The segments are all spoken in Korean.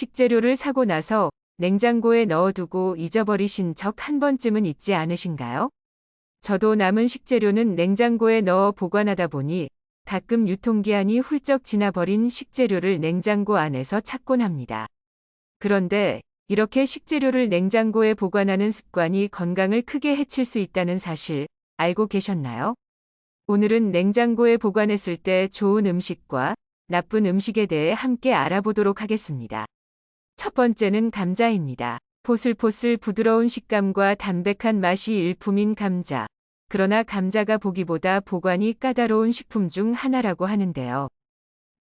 식재료를 사고 나서 냉장고에 넣어두고 잊어버리신 적 한 번쯤은 있지 않으신가요? 저도 남은 식재료는 냉장고에 넣어 보관하다 보니 가끔 유통기한이 훌쩍 지나버린 식재료를 냉장고 안에서 찾곤 합니다. 그런데 이렇게 식재료를 냉장고에 보관하는 습관이 건강을 크게 해칠 수 있다는 사실 알고 계셨나요? 오늘은 냉장고에 보관했을 때 좋은 음식과 나쁜 음식에 대해 함께 알아보도록 하겠습니다. 첫 번째는 감자입니다. 포슬포슬 부드러운 식감과 담백한 맛이 일품인 감자. 그러나 감자가 보기보다 보관이 까다로운 식품 중 하나라고 하는데요.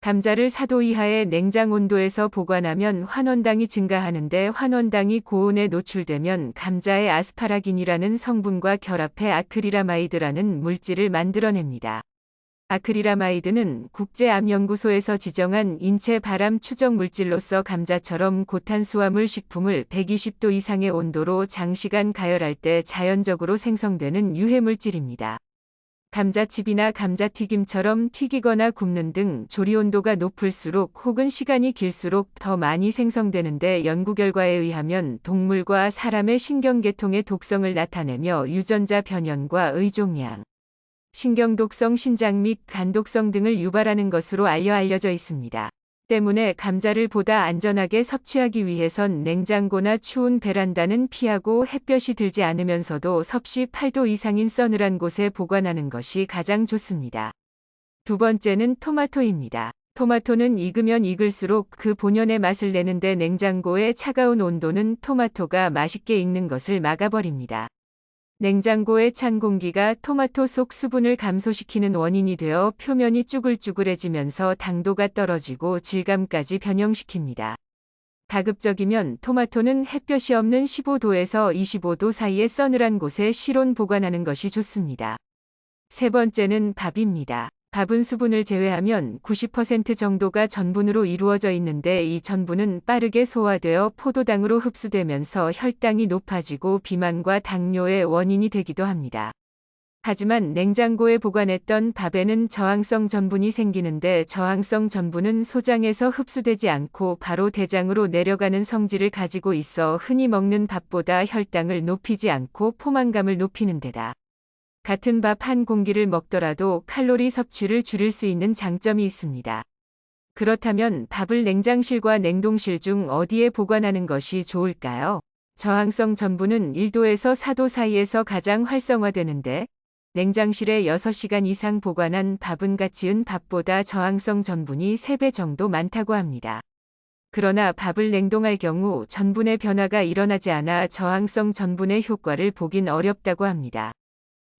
감자를 4도 이하의 냉장 온도에서 보관하면 환원당이 증가하는데 환원당이 고온에 노출되면 감자의 아스파라긴이라는 성분과 결합해 아크릴아마이드라는 물질을 만들어냅니다. 아크릴아마이드는 국제암연구소에서 지정한 인체 발암 추적 물질로서 감자처럼 고탄수화물 식품을 120도 이상의 온도로 장시간 가열할 때 자연적으로 생성되는 유해물질입니다. 감자칩이나 감자튀김처럼 튀기거나 굽는 등 조리 온도가 높을수록 혹은 시간이 길수록 더 많이 생성되는데 연구 결과에 의하면 동물과 사람의 신경계통의 독성을 나타내며 유전자 변형과 의종양, 신경독성, 신장 및 간독성 등을 유발하는 것으로 알려져 있습니다. 때문에 감자를 보다 안전하게 섭취하기 위해선 냉장고나 추운 베란다는 피하고 햇볕이 들지 않으면서도 섭씨 8도 이상인 서늘한 곳에 보관하는 것이 가장 좋습니다. 두 번째는 토마토입니다. 토마토는 익으면 익을수록 그 본연의 맛을 내는데 냉장고의 차가운 온도는 토마토가 맛있게 익는 것을 막아버립니다. 냉장고의 찬 공기가 토마토 속 수분을 감소시키는 원인이 되어 표면이 쭈글쭈글해지면서 당도가 떨어지고 질감까지 변형시킵니다. 가급적이면 토마토는 햇볕이 없는 15도에서 25도 사이의 서늘한 곳에 실온 보관하는 것이 좋습니다. 세 번째는 밥입니다. 밥은 수분을 제외하면 90% 정도가 전분으로 이루어져 있는데 이 전분은 빠르게 소화되어 포도당으로 흡수되면서 혈당이 높아지고 비만과 당뇨의 원인이 되기도 합니다. 하지만 냉장고에 보관했던 밥에는 저항성 전분이 생기는데 저항성 전분은 소장에서 흡수되지 않고 바로 대장으로 내려가는 성질을 가지고 있어 흔히 먹는 밥보다 혈당을 높이지 않고 포만감을 높이는 데다 같은 밥 한 공기를 먹더라도 칼로리 섭취를 줄일 수 있는 장점이 있습니다. 그렇다면 밥을 냉장실과 냉동실 중 어디에 보관하는 것이 좋을까요? 저항성 전분은 1도에서 4도 사이에서 가장 활성화되는데 냉장실에 6시간 이상 보관한 밥은 가치은 밥보다 저항성 전분이 3배 정도 많다고 합니다. 그러나 밥을 냉동할 경우 전분의 변화가 일어나지 않아 저항성 전분의 효과를 보긴 어렵다고 합니다.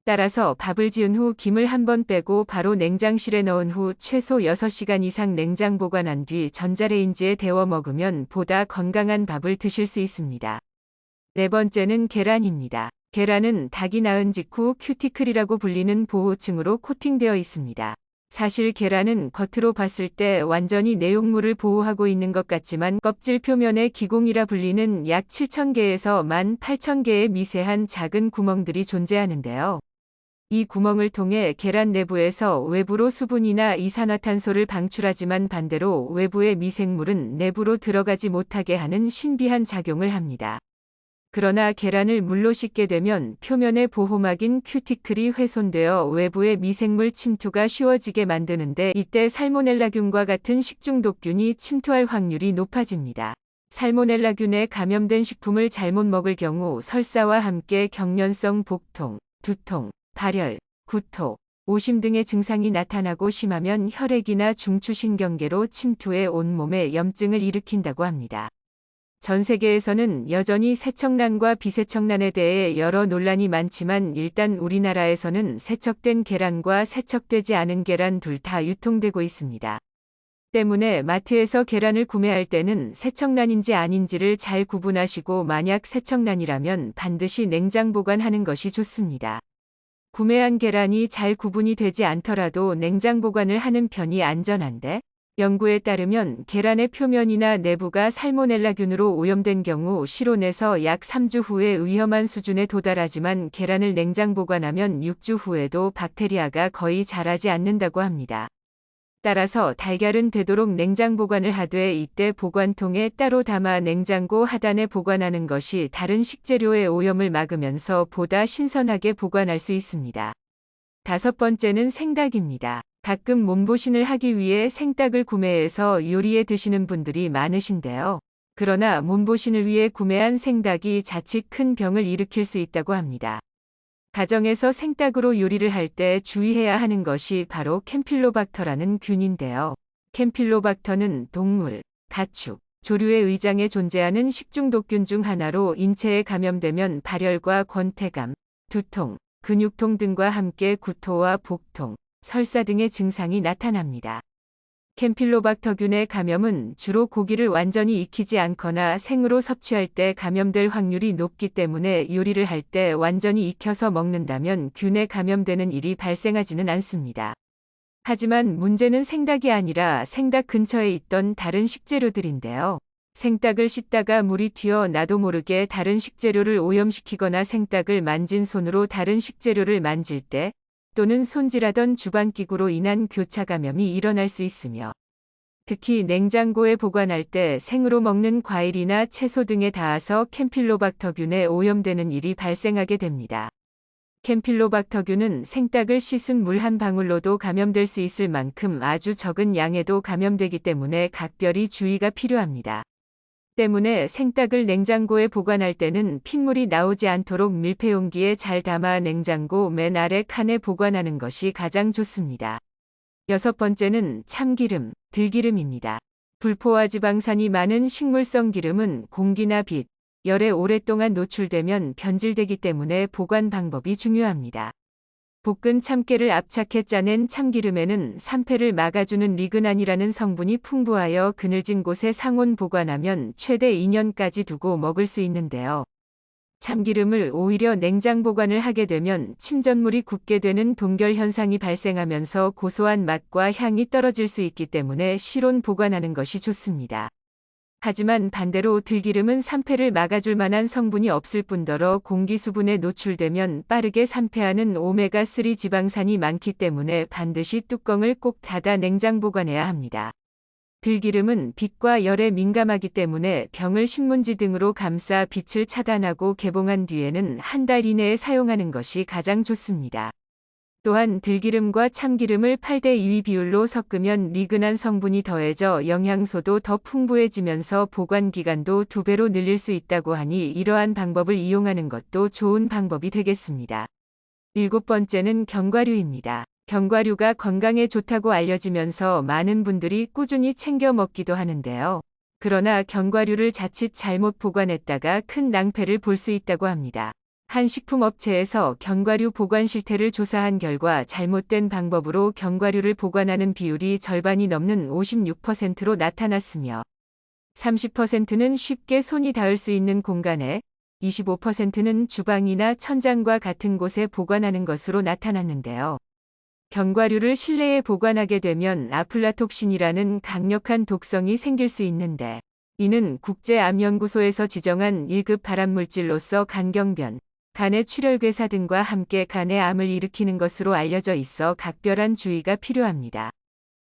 따라서 밥을 지은 후 김을 한번 빼고 바로 냉장실에 넣은 후 최소 6시간 이상 냉장 보관한 뒤 전자레인지에 데워 먹으면 보다 건강한 밥을 드실 수 있습니다. 네 번째는 계란입니다. 계란은 닭이 낳은 직후 큐티클이라고 불리는 보호층으로 코팅되어 있습니다. 사실 계란은 겉으로 봤을 때 완전히 내용물을 보호하고 있는 것 같지만 껍질 표면에 기공이라 불리는 약 7,000개에서 18,000개의 미세한 작은 구멍들이 존재하는데요. 이 구멍을 통해 계란 내부에서 외부로 수분이나 이산화탄소를 방출하지만 반대로 외부의 미생물은 내부로 들어가지 못하게 하는 신비한 작용을 합니다. 그러나 계란을 물로 씻게 되면 표면의 보호막인 큐티클이 훼손되어 외부의 미생물 침투가 쉬워지게 만드는데 이때 살모넬라균과 같은 식중독균이 침투할 확률이 높아집니다. 살모넬라균에 감염된 식품을 잘못 먹을 경우 설사와 함께 경련성 복통, 두통, 발열, 구토, 오심 등의 증상이 나타나고 심하면 혈액이나 중추신경계로 침투해 온몸에 염증을 일으킨다고 합니다. 전 세계에서는 여전히 세척란과 비세척란에 대해 여러 논란이 많지만 일단 우리나라에서는 세척된 계란과 세척되지 않은 계란 둘 다 유통되고 있습니다. 때문에 마트에서 계란을 구매할 때는 세척란인지 아닌지를 잘 구분하시고 만약 세척란이라면 반드시 냉장 보관하는 것이 좋습니다. 구매한 계란이 잘 구분이 되지 않더라도 냉장 보관을 하는 편이 안전한데 연구에 따르면 계란의 표면이나 내부가 살모넬라균으로 오염된 경우 실온에서 약 3주 후에 위험한 수준에 도달하지만 계란을 냉장 보관하면 6주 후에도 박테리아가 거의 자라지 않는다고 합니다. 따라서 달걀은 되도록 냉장 보관을 하되 이때 보관통에 따로 담아 냉장고 하단에 보관하는 것이 다른 식재료의 오염을 막으면서 보다 신선하게 보관할 수 있습니다. 다섯 번째는 생닭입니다. 가끔 몸보신을 하기 위해 생닭을 구매해서 요리에 드시는 분들이 많으신데요. 그러나 몸보신을 위해 구매한 생닭이 자칫 큰 병을 일으킬 수 있다고 합니다. 가정에서 생닭으로 요리를 할 때 주의해야 하는 것이 바로 캠필로박터라는 균인데요. 캠필로박터는 동물, 가축, 조류의 의장에 존재하는 식중독균 중 하나로 인체에 감염되면 발열과 권태감, 두통, 근육통 등과 함께 구토와 복통, 설사 등의 증상이 나타납니다. 캠필로박터균의 감염은 주로 고기를 완전히 익히지 않거나 생으로 섭취할 때 감염될 확률이 높기 때문에 요리를 할 때 완전히 익혀서 먹는다면 균에 감염되는 일이 발생하지는 않습니다. 하지만 문제는 생닭이 아니라 생닭 근처에 있던 다른 식재료들인데요. 생닭을 씻다가 물이 튀어 나도 모르게 다른 식재료를 오염시키거나 생닭을 만진 손으로 다른 식재료를 만질 때 또는 손질하던 주방기구로 인한 교차 감염이 일어날 수 있으며 특히 냉장고에 보관할 때 생으로 먹는 과일이나 채소 등에 닿아서 캠필로박터균에 오염되는 일이 발생하게 됩니다. 캠필로박터균은 생닭을 씻은 물 한 방울로도 감염될 수 있을 만큼 아주 적은 양에도 감염되기 때문에 각별히 주의가 필요합니다. 때문에 생닭을 냉장고에 보관할 때는 핏물이 나오지 않도록 밀폐용기에 잘 담아 냉장고 맨 아래 칸에 보관하는 것이 가장 좋습니다. 여섯 번째는 참기름, 들기름입니다. 불포화 지방산이 많은 식물성 기름은 공기나 빛, 열에 오랫동안 노출되면 변질되기 때문에 보관 방법이 중요합니다. 볶은 참깨를 압착해 짜낸 참기름에는 산패를 막아주는 리그난이라는 성분이 풍부하여 그늘진 곳에 상온 보관하면 최대 2년까지 두고 먹을 수 있는데요. 참기름을 오히려 냉장 보관을 하게 되면 침전물이 굳게 되는 동결 현상이 발생하면서 고소한 맛과 향이 떨어질 수 있기 때문에 실온 보관하는 것이 좋습니다. 하지만 반대로 들기름은 산패를 막아줄 만한 성분이 없을 뿐더러 공기 수분에 노출되면 빠르게 산패하는 오메가3 지방산이 많기 때문에 반드시 뚜껑을 꼭 닫아 냉장 보관해야 합니다. 들기름은 빛과 열에 민감하기 때문에 병을 신문지 등으로 감싸 빛을 차단하고 개봉한 뒤에는 한 달 이내에 사용하는 것이 가장 좋습니다. 또한 들기름과 참기름을 8:2 비율로 섞으면 리그난 성분이 더해져 영양소도 더 풍부해지면서 보관 기간도 2배로 늘릴 수 있다고 하니 이러한 방법을 이용하는 것도 좋은 방법이 되겠습니다. 일곱 번째는 견과류입니다. 견과류가 건강에 좋다고 알려지면서 많은 분들이 꾸준히 챙겨 먹기도 하는데요. 그러나 견과류를 자칫 잘못 보관했다가 큰 낭패를 볼 수 있다고 합니다. 한 식품업체에서 견과류 보관 실태를 조사한 결과 잘못된 방법으로 견과류를 보관하는 비율이 절반이 넘는 56%로 나타났으며 30%는 쉽게 손이 닿을 수 있는 공간에 25%는 주방이나 천장과 같은 곳에 보관하는 것으로 나타났는데요. 견과류를 실내에 보관하게 되면 아플라톡신이라는 강력한 독성이 생길 수 있는데 이는 국제암연구소에서 지정한 1급 발암물질로서 간경변, 간의 출혈괴사 등과 함께 간의 암을 일으키는 것으로 알려져 있어 각별한 주의가 필요합니다.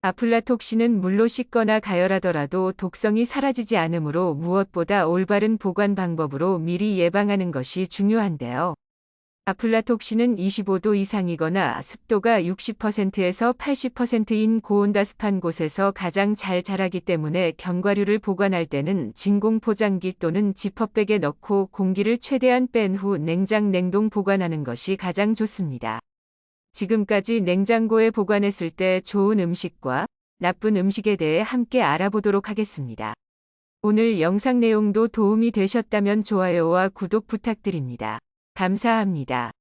아플라톡신은 물로 씻거나 가열하더라도 독성이 사라지지 않으므로 무엇보다 올바른 보관 방법으로 미리 예방하는 것이 중요한데요. 아플라톡신은 25도 이상이거나 습도가 60%에서 80%인 고온다습한 곳에서 가장 잘 자라기 때문에 견과류를 보관할 때는 진공 포장기 또는 지퍼백에 넣고 공기를 최대한 뺀 후 냉동 보관하는 것이 가장 좋습니다. 지금까지 냉장고에 보관했을 때 좋은 음식과 나쁜 음식에 대해 함께 알아보도록 하겠습니다. 오늘 영상 내용도 도움이 되셨다면 좋아요와 구독 부탁드립니다. 감사합니다.